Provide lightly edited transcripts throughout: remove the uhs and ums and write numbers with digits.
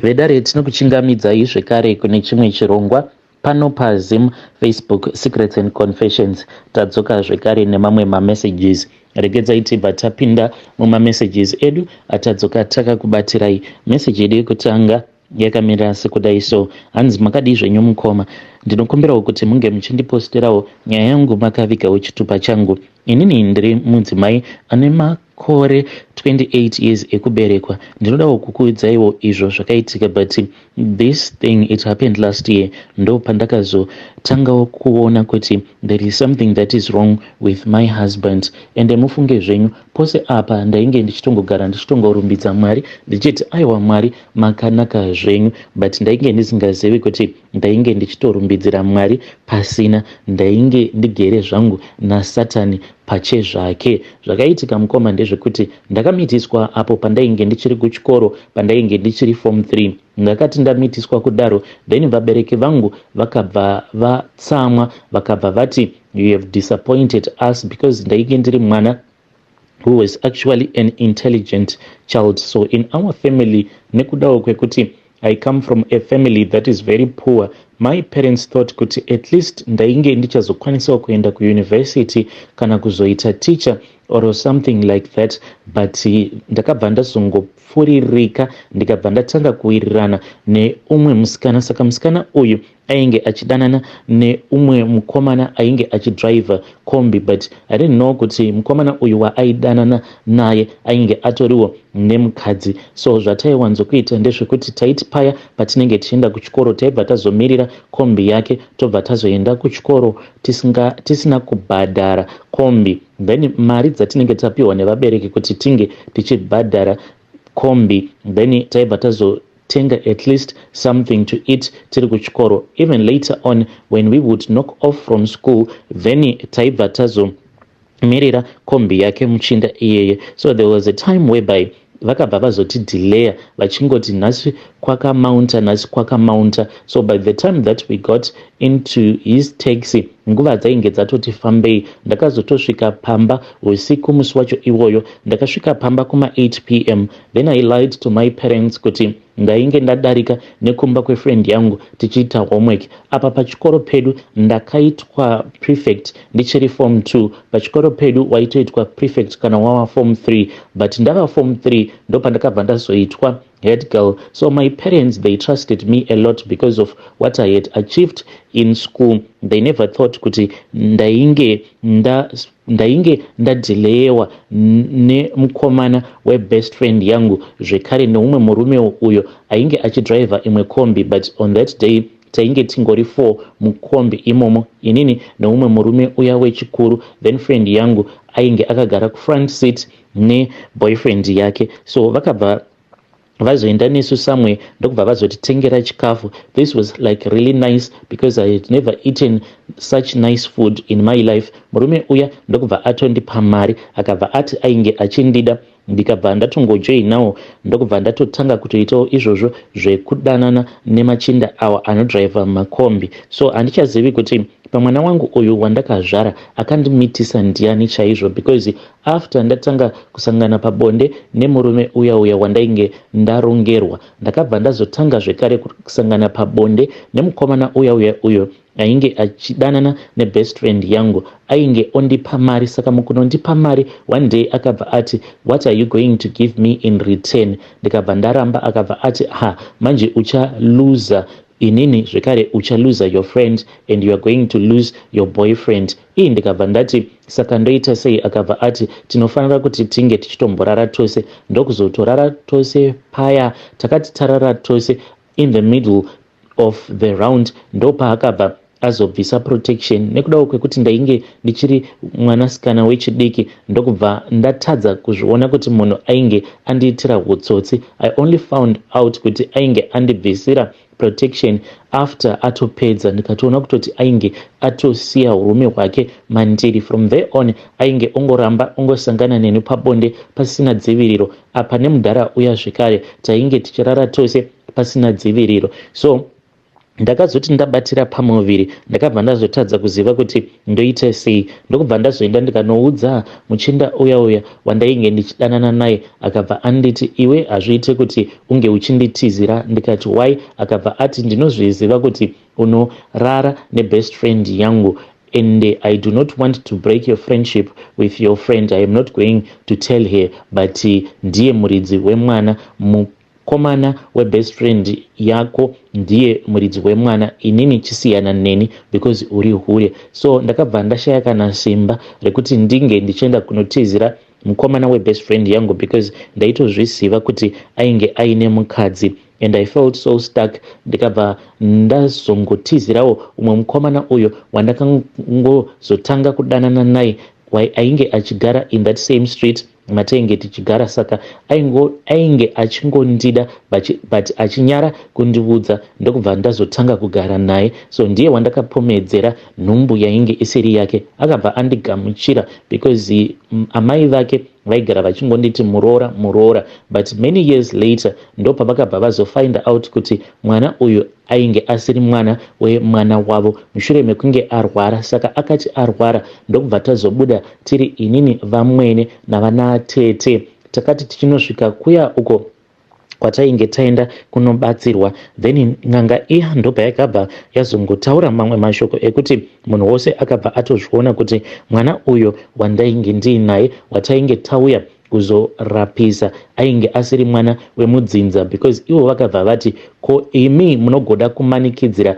vedare tinokuchingamidzai zvekare kune chimwe chirongwa pano paZim Facebook Secrets and Confessions. Tadzoka zvekare nemamwe mamessages. Regedzai tibva tapinda mumamessages edu atadzoka takakubatirai. Message yedu yekutanga yakamira sekudai so: hanzi makadii zvenyu mukoma, ndinokumbirawo kuti munge muchindiposterawo nyaya yangu makavigawo chitupa changu. Inini ndiri mudzimai ane makore 28 years ekuberekwa. Ndinodawo kukuudzaiwo izvo zvakaitika, but this thing it happened last year. Ndo pandakazotangawo kuona kuti there is something that is wrong with my husband. Ende mufunge zvenyu, pose apa ndainge ndichitongogara ndichitongorumbidza Mwari ndichiti aiwa Mwari makanaka zvenyu, but ndainge ndisingazivi kuti ndainge ndichitorumbidzira Mwari pasina, ndainge ndigere zvangu naSatani pache zvake. Zvakaitika mukoma ndezvekuti ndakamitiswa apo pandainge ndichiri kuchikoro, pandainge ndichiri form 3. Ndakati ndamitiswa kudaro, then vabereki vangu vakabva vatsamwa, vakabva vati you have disappointed us, because ndainge ndiri mwana who was actually an intelligent child. So in our family, nekudawo kwekuti I come from a family that is very poor, my parents thought kuti at least ndainge ndichazokwanisawo kuenda kuuniversity kana kuzoita teacher or something like that, but ndakabva ndazongopfuririka ndikabva ndatanga kuwirirana neumwe musikana. Saka musikana uyu ainge achidanana neumwe mukomana ainge achidriver kombi, but I didn't know kuti mukomana uyu waaidanana naye ainge atoriwo nemukadzi. So zvataiwanzokuita ndezvekuti taiti paya patinenge tichienda kuchikoro taibva tazomirira kombi yake tobva tazoenda kuchikoro tisina kubhadhara kombi. Then mari dzatinenge tapiwa nevabereki kuti tinge tichibhadhara kombi, then taibva tazotenga at least something to eat tiri kuchikoro. Even later on when we would knock off from school, then taibva tazomirira kombi yake muchinda iyeye. So there was a time whereby vakabva vazoti delaya vachingoti nhasi kwakamaunta. So by the time that we got into his taxi, nguva dzainge dzatoti fambei, ndakazotosvika pamba usiku musi wacho iwoyo. Ndakasvika pamba kuma 8 p.m. Then I lied to my parents kuti ndainge ndadarika nekumba kwefriend yangu tichiita homework. Apa pachikoro pedu ndakaitwa prefect ndichiri form 2. Pachikoro pedu waitoitwa prefect kana wava form 3, but ndava form 3 ndo pandakabva ndazoitwa head girl. So my parents, they trusted me a lot because of what I had achieved in school. They never thought kuti ndainge ndadhilewa nemukomana webest friend yangu zvekare neumwe murume uyo ainge achidriver imwe kombi, but on that day tainge tingori 4 mukombi imomo, inini neumwe murume uya wechikuru, then friend yangu ainge akagara kufront seat neboyfriend yake. So vakabva vazoenda nesu samwe ndokubva vazotitengera chikafu. This was like really nice because I had never eaten such nice food in my life. Murume uya ndokubva atondipa mari, akabva ati ainge achindida, ndikabva ndatongojoinawo ndokubva ndatotanga kutoitawo izvozvo zvekudanana nemachinda awa anodriver makombi. So handichazivi kuti pamwana wangu uyu wandakazvara akandimitisa ndiani chaizvo, because after ndatanga kusangana pabonde nemurume uya wandainge ndarongerwa, ndakabva ndazotanga zvekare kusangana pabonde nemukomana uyo ainge achidanana nebest friend yangu, ainge ondipa mari. Saka mukunondipa mari, one day akabva ati what are you going to give me in return? Ndikabva ndaramba, akabva ati manje uchaluza inini zvekare, uchaluza your friend and you are going to lose your boyfriend. Iyi ndikabva ndati saka ndoita sei? Akabva ati tinofanira kuti tinge tichitomborara tose. Ndokuzotorara tose paya, takati tarara tose in the middle of the round, ndopaakabva azobvisa protection. Nekudawo kwekuti ndainge ndichiri mwanasikana wechidiki, ndokubva ndatadza kuzviona kuti munhu ainge andiitira utsotsi. I only found out kuti ainge andibvisira protection after atopedza, ndikatoona kutoti ainge atosiya urume hwake mandiri. From there on ainge ongoramba ongosangana neni pabonde pasina dziviriro. Apa nemudhara uya zvekare tainge tichirara tose pasina dziviriro. So ndakazoti ndabatira pamuviri ndakabva ndazotadza kuziva kuti ndoita sei. Ndokubva ndazoenda ndikanoudza muchinda uya wandainge ndichidanana naye, akabva anditi iwe hazviite kuti unge uchinditizira. Ndikati why? Akabva ati ndinozviziva kuti unorara nebest friend yangu and I do not want to break your friendship with your friend. I am not going to tell her, but ndiye muridzi wemwana, mukomana webest friend yako ndiye muridzi wemwana, inini chisiyana neni because uri hure. So ndakabva ndashaya kana simba rekuti ndinge ndichienda kunotizira mukomana webest friend yangu because ndaitozviziva kuti ainge aine mukadzi and I felt so stuck. Ndikabva ndazongotizirawo umwe mukomana uyo wandakangozotanga kudanana naye ainge achigara in that same street matainge tichigara, saka ainge achingondida but achinyara kundiudza. Ndokubva ndazotanga kugara naye, so ndiye wandakapomedzera nhumbu yainge isiri yake. Akabva andigamuchira because amai vake vaigara vachingonditi muroora, but many years later ndo pavakabva vazofind out kuti mwana uyu ainge asiri mwana wemwana wavo mushure mekunge arwara. Saka akati arwara ndokubva tazobuda tiri inini vamwene navana tete, takati tichinosvika kuya uko kwatainge taenda kunobatsirwa. Then n'anga iya ndobva yakabva yazongotaura mamwe mashoko ekuti munhu wose akabva atozviona kuti mwana uyo wandainge ndiinaye watainge tauya kuzorapisa ainge asiri mwana wemudzinza, because ivo vakabva vati ko imi munogoda kumanikidzira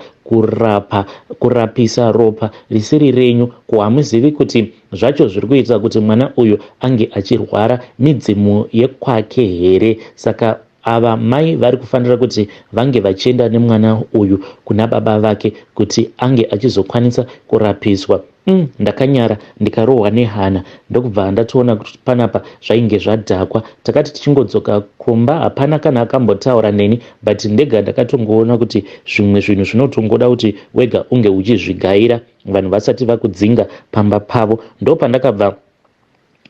kurapisa ropa risiri renyu, ko hamuzivi kuti zvacho zviri kuita kuti mwana uyu ange achirwara midzimu yekwake here. Saka ava mai vari kufanira kuti vange vachienda nemwana uyu kuna baba vake kuti ange achizokwanisa kurapiswa. Ndakanyara ndikarohwa nehana, ndokubva ndatoona kuti panapa zvainge zvadhakwa. Takati tichingodzoka kumba hapana kana akambotaura neni, but ndega ndakatongoona kuti zvimwe zvinhu zvinotongoda kuti wega unge uchizvigaira vanhu vasati vakudzinga pamba pavo. Ndopandakabva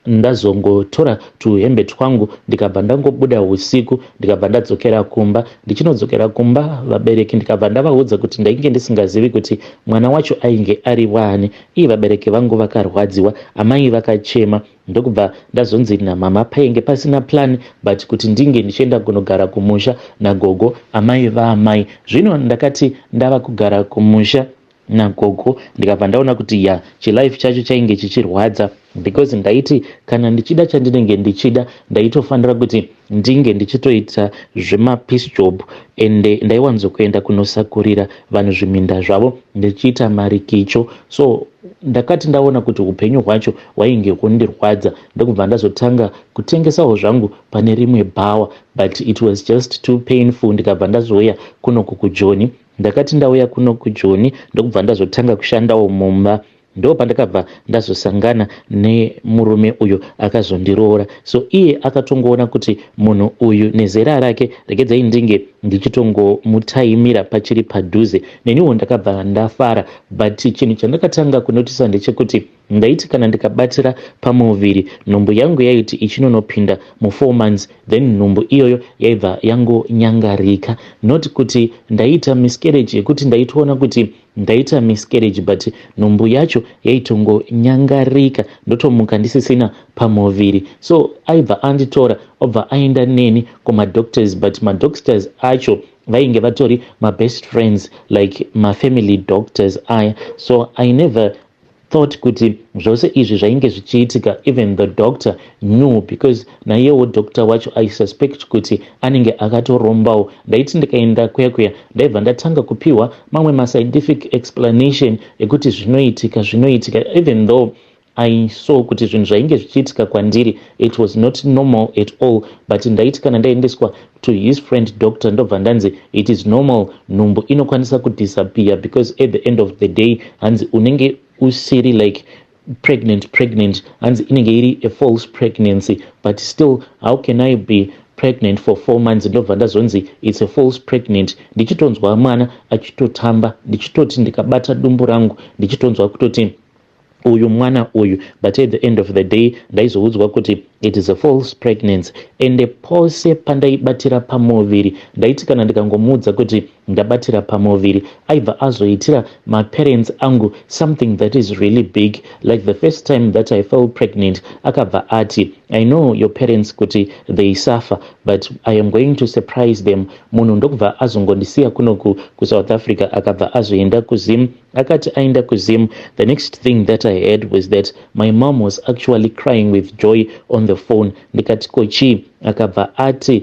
ndazongotora tuhembe twangu ndikabva ndangobuda usiku ndikabva ndadzokera kumba. Ndichinodzokera kumba vabereki ndikabva ndavaudza kuti ndainge ndisingazivi kuti mwana wacho ainge ari wani. Iye vabereki vangu vakarwadziwa, amai vakachema. Ndokubva ndazonzi namama painge pasina plan but kuti ndinge ndichienda kunogara kumusha nagogo, amai vaamai. Zvino ndakati ndava kugara kumusha nagogo ndikabva ndaona kuti chilife chacho chainge chichirwadza, because ndaiti kana ndichida chandinenge ndichida ndaitofanira kuti ndinge ndichitoita zvemapeace job and ndaiwanzokuenda kunosakurira vanhu zviminda zvavo ndichiita marikicho. So ndakati ndaona kuti upenyu hwacho hwainge kundirwadza, ndokubva ndazotanga kutengesawo zvangu pane rimwe bhawa, but it was just too painful. Ndikabva ndazouya kunoku kuJoni. Ndakati ndauya kuno kuJoni ndokubva ndazotanga kushandawo mumba. Ndo pandakabva ndazosangana nemurume uyu akazondiroora. So iye akatongoona kuti munhu uyu nezera rake regedzai ndinge ndichitongomutaimira pachiri padhuze neniwo ndakabva ndafara. But chinhu chandakatanga kunotisa ndechekuti ndaiti kana ndikabatira pamuviri nhumbu yangu yaiti ichinonopinda mu4 months, then nhumbu iyoyo yaibva yangonyangarika. Not kuti ndaita miscarriage yekuti ndaitoona kuti ndaita miscarriage, but nhumbu yacho yaitongonyangarika ndotomuka ndisisina pamuviri. So aibva anditora obva aenda neni kumadoctors, but madoctors acho vainge vatori mabest friends like mafamily doctors aya. So I never thought kuti zvose izvi zvainge zvichiitika. Even the doctor knew, because naiyewo doctor wacho I suspect kuti anenge akatorombawo. Ndaiti ndikaenda kuya ndaibva ndatanga kupiwa mamwe mascientific explanation ekuti zvinoitika, even though I saw kuti zvinhu zvainge zvichiitika kwandiri it was not normal at all. But ndaiti kana ndaendeswa to his friend doctor ndobva ndanzi it is normal, nhumbu inokwanisa kudisappear, because at the end of the day hanzi unenge usiri like pregnant, hanzi inenge iri a false pregnancy. But still, how can I be pregnant for 4 months? Ndobva ndazonzi it's a false pregnant. Ndichitonzwa mwana achitotamba, ndichitoti ndikabata dumbu rangu ndichitonzwa kutoti uyu mwana uyu, but at the end of the day ndaizoudzwa kuti it is a false pregnancy. Ende pose pandaibatira pamuviri ndaiti kana ndikangomuudza kuti ndabatira pamuviri aibva azoitira maparents angu something that is really big. Like the first time that I fell pregnant akabva ati, I know your parents kuti they suffer but I am going to surprise them. Munhu ndokubva azongondisiya kunoku kuSouth Africa akabva azoenda kuZim. Akati aenda kuZim, the next thing that I heard was that my mom was actually crying with joy on the phone. Ndikati kochi, akabva ati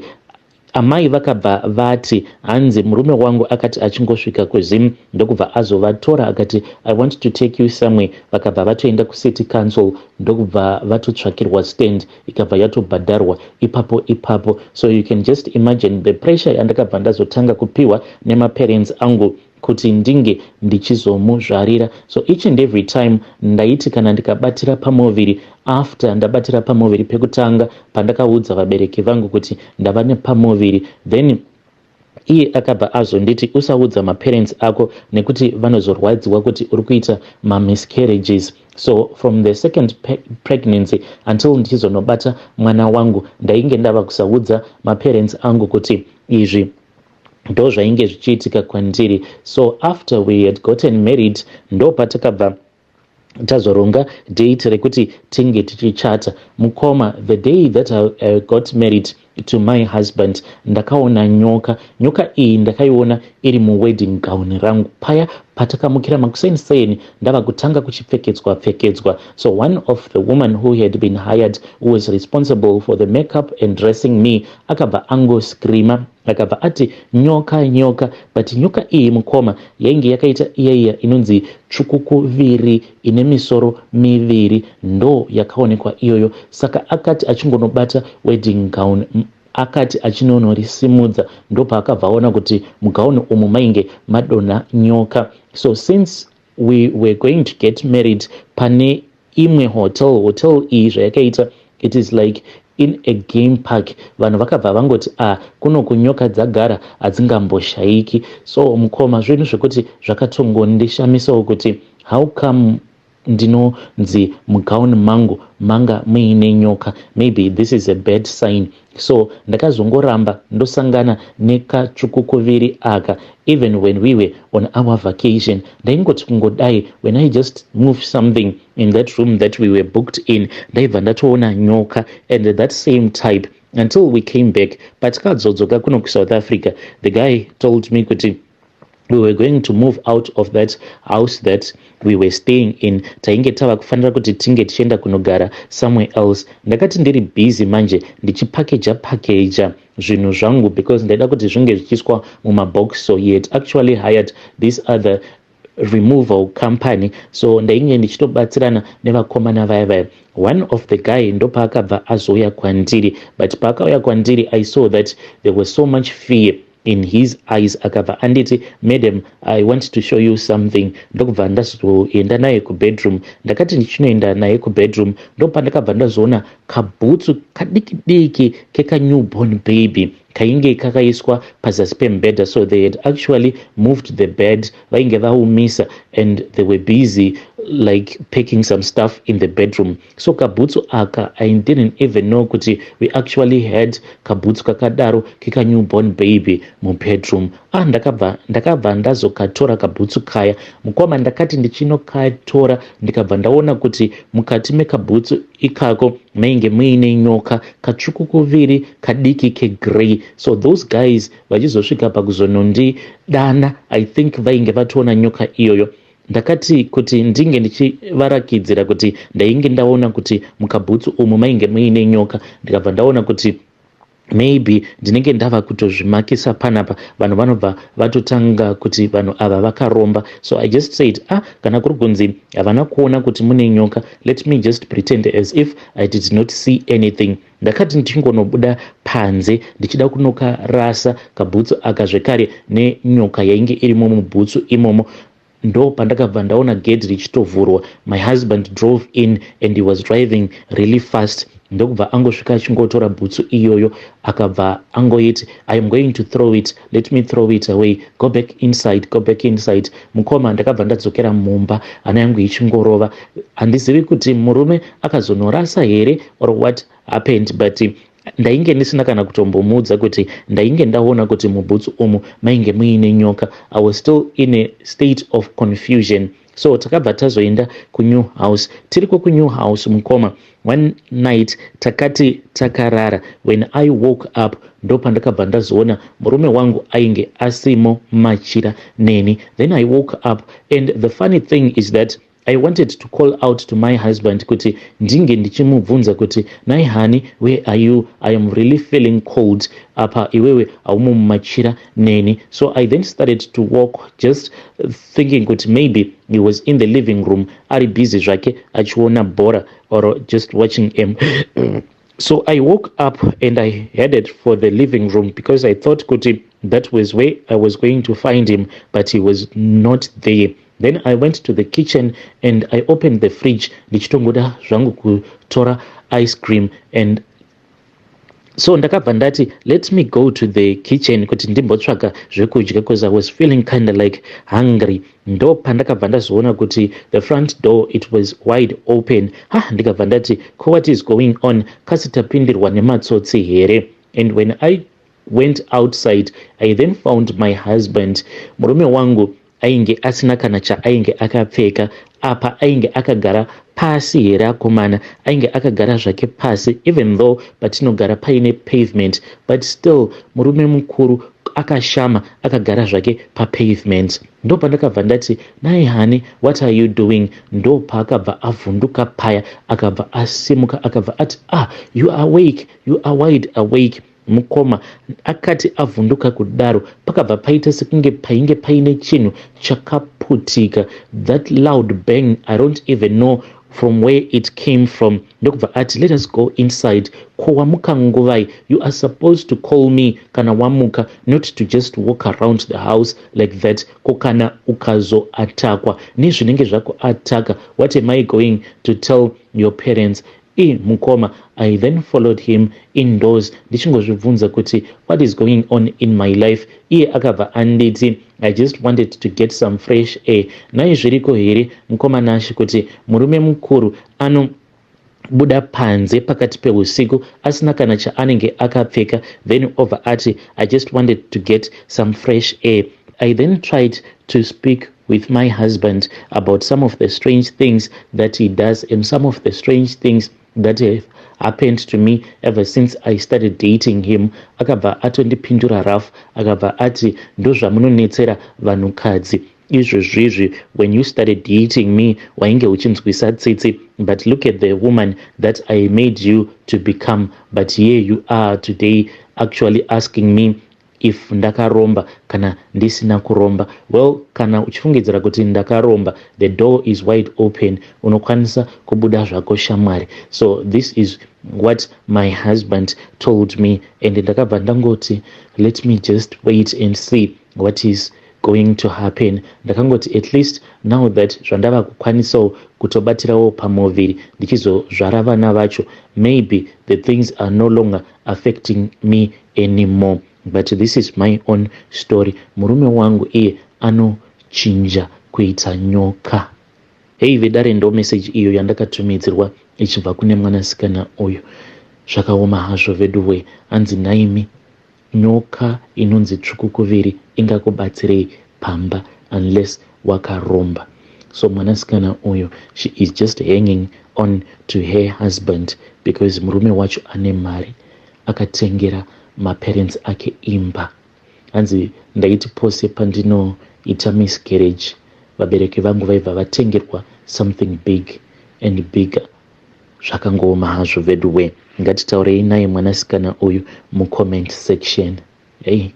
amai vakabva vati hanzi murume wangu akati achingosvika kuZim ndokubva azovatora akati I want to take you somewhere. Vakabva vatoenda kuCity Council ndokubva vatotsvakirwa stand ikabva yatobhadharwa ipapo. So you can just imagine the pressure yandakabva ndazotanga kupiwa nemaparents angu kuti ndinge ndichizomuzvarira. So each and every time ndaiti kana ndikabatira pamuviri, after ndabatira pamuviri pekutanga pandakaudza vabereki vangu kuti ndava nepamuviri, then iye akabva azonditi usaudza maparents ako nekuti vanozorwadziwa kuti uri kuita miscarriages. So from the second pregnancy until ndichizonobata mwana wangu ndainge ndava kusaudza maparents angu kuti izvi ndo zvainge zvichiitika kwandiri. So after we had gotten married ndo patakabva tazoronga date rekuti tinge tichichata. Mukoma, the day that I got married to my husband ndakaona nyoka iyi ndakaiona iri muwedding gown rangu paya patakamukira makuseni ndava kutanga kuchipfekedzwa. So one of the woman who had been hired, who was responsible for the makeup and dressing me, akabva angoscreama akabva ati nyoka, but nyoka iyi mukoma yainge yakaita iya inonzi tsvukukuviri ine misoro miviri ndo yakaonekwa iyoyo. Saka akati achingonobata wedding gown akati achinonorimudza ndopaakabva aona kuti mugauni umu mainge madonha nyoka. So since we were going to get married pane imwe hotel iyi zvayakaita, it is like in a game park. Vanhu vakabva vangoti kunoku nyoka dzagara hadzingamboshaiki. So mukoma zvinhu zvekuti zvakatongondishamisawo kuti how come ndinonzi mugauni mangu manga muine nyoka, maybe this is a bad sign. So ndakazongoramba ndosangana nekatsvukukuviri aka. Even when we were on our vacation ndaingoti kungodai, when I just moved something in that room that we were booked in, ndaibva ndatoona nyoka and that same type until we came back. But kadzozoka kuno kuSouth Africa, the guy told me kuti we were going to move out of that house that we were staying in. Tainge tava kufanira kuti tinge tichienda kunogara somewhere else. Ndakati ndiri busy manje ndichipakeja zvinhu zvangu because ndaida kuti zvinge zvichiiswa mumabox. So he had actually hired this other removal company. So ndainge ndichitobatsirana nevakomana vaya. One of the guy ndopaakabva azouya kwandiri, but paakauya kwandiri I saw that there was so much fear in his eyes. Akabva anditi, madam, I want to show you something. Ndokubva ndazoenda naye kubedroom. Ndakati ndichinoenda naye kubedroom ndopandakabva ndazoona kabhutsu kadiki keka newborn baby kainge kakaiswa pazasi pembedha. So they had actually moved the bed, vainge vaumisa, and they were busy like packing some stuff in the bedroom. So kabhutsu aka I didn't even know kuti we actually had kabhutsu kakadaro keka newborn baby mubedroom. Ndakabva ndazokatora kabhutsu kaya. Mukoma ndakati ndichinokatora ndikabva ndaona kuti mukati mekabhutsu ikako mainge muine nyoka katsvukukuviri kadiki kegrey. So those guys vachizosvika pakuzonondidana, I think vainge vatoona nyoka iyoyo. Ndakati kuti ndinge ndichivarakidzira kuti ndainge ndaona kuti mukabhutsu umu mainge muine nyoka, ndikabva ndaona kuti maybe ndinenge ndava kutozvimakisa panapa, vanhu vanobva vatotanga kuti vanhu ava vakaromba. So I just said kana kuri kunzi havana kuona kuti mune nyoka, let me just pretend as if I did not see anything. Ndakati ndichingonobuda panze ndichida kunokarasa kabhutsu aka zvekare nenyoka yainge irimo mubhutsu imomo. Ndo pandakabva ndaona gate richitovhurwa. My husband drove in and he was driving really fast. ndokubva angosvika achingotora bhutsu iyoyo akabva angoiti, I am going to throw it, let me throw it away, go back inside, go back inside. Mukoma ndakabva ndadzokera mumba, hana yangu ichingorova. Handizivi kuti murume akazonorasa here or what happened, but ndainge ndisina kana kutombomuudza kuti ndainge ndaona kuti mubhutsu umu mainge muine nyoka. I was still in a state of confusion. So takabva tazoenda kunew house. Tiriko kunew house mukoma, one night takati takarara. When I woke up ndo pandakabva ndazoona murume wangu ainge asimo machira neni. Then I woke up, and the funny thing is that I wanted to call out to my husband kuti ndinge ndichimubvunza kuti nai honey, where are you? I am really feeling cold. Apa iwewe aumo mumachira neni. So I then started to walk, just thinking kuti maybe he was in the living room ari busy zvake achiona bora or just watching him. So I woke up and I headed for the living room because I thought kuti that was where I was going to find him, but he was not there. Then I went to the kitchen and I opened the fridge ndichitongoda zvangu kutora ice cream, and so ndakabva ndati let me go to the kitchen kuti ndimbotsvaka zvekudya because I was feeling kind of like hungry. Ndo pandakabva ndazoona kuti the front door it was wide open. Ndikabva ndati what is going on, kasi tapindirwa nematsotsi here? And when I went outside I then found my husband. Murume wangu ainge asina kana chaainge akapfeka. Apa ainge akagara pasi here akomana, ainge akagara zvake pasi, even though patinogara paine pavement, but still murume mukuru akashama akagara zvake papavement. Ndo pandakabva ndati nai honey, what are you doing? Ndo paakabva avhunduka paya akabva asimuka akabva ati you are awake, you are wide awake. Mukoma akati avhunduka kudaro pakabva paita sekunge painge paine chinhu chakaputika. That loud bang, I don't even know from where it came from. Ndokubva ati let us go inside. Ko wamuka nguvai? You are supposed to call me kana wamuka, not to just walk around the house like that. Ko kana ukazo atakwa nezvinenge zvako ataka, what am I going to tell your parents? Mukoma, I then followed him indoors ndichingozvibvunza kuti what is going on in my life. Iye akabva anditi I just wanted to get some fresh air. Nai zviriko here mukoma nashi kuti murume mukuru buda panze pakati peusiku asina kana chaanenge akapfeka, then over ati I just wanted to get some fresh air. I then tried to speak with my husband about some of the strange things that he does and some of the strange things that have happened to me ever since I started dating him. Akabva atondipindura rough, akabva ati ndo zvamunonetsera vanhukadzi izvozvizvi, when you started dating me wainge uchinzwisa tsitsi, but look at the woman that I made you to become, but here you are today actually asking me if ndakaromba kana ndisina kuromba. Well, kana uchifungidzira kuti ndakaromba, the door is wide open, unokwanisa kubuda zvako shamwari. So this is what my husband told me, and ndakabva ndangoti let me just wait and see what is going to happen. Ndakangoti at least now that zvandava kukwanisawo kutobatirawo pamoviri ndichizozvara vana vacho, maybe the things are no longer affecting me anymore. But this is my own story. Murume wangu iye anochinja kuita nyoka. Hey vedare, ndo message iyo yandakatumidzirwa ichibva kune mwanasikana uyu. Zvakaoma hazvo veduwe, anzi Naimi, nyoka inonzi tsvukukuviri ingakubatsirei pamba unless wakaromba. So mwanasikana uyu, she is just hanging on to her husband because murume wacho ane mari, akatengera maparents ake imba. Hanzi ndaiti pose pandinoita miscarriage, vabereki vangu vaibva vatengerwa something big and bigger. Zvakangooma hazvo veduwe. Ngatitaurei naye mwanasikana uyu mucomment section. Hey.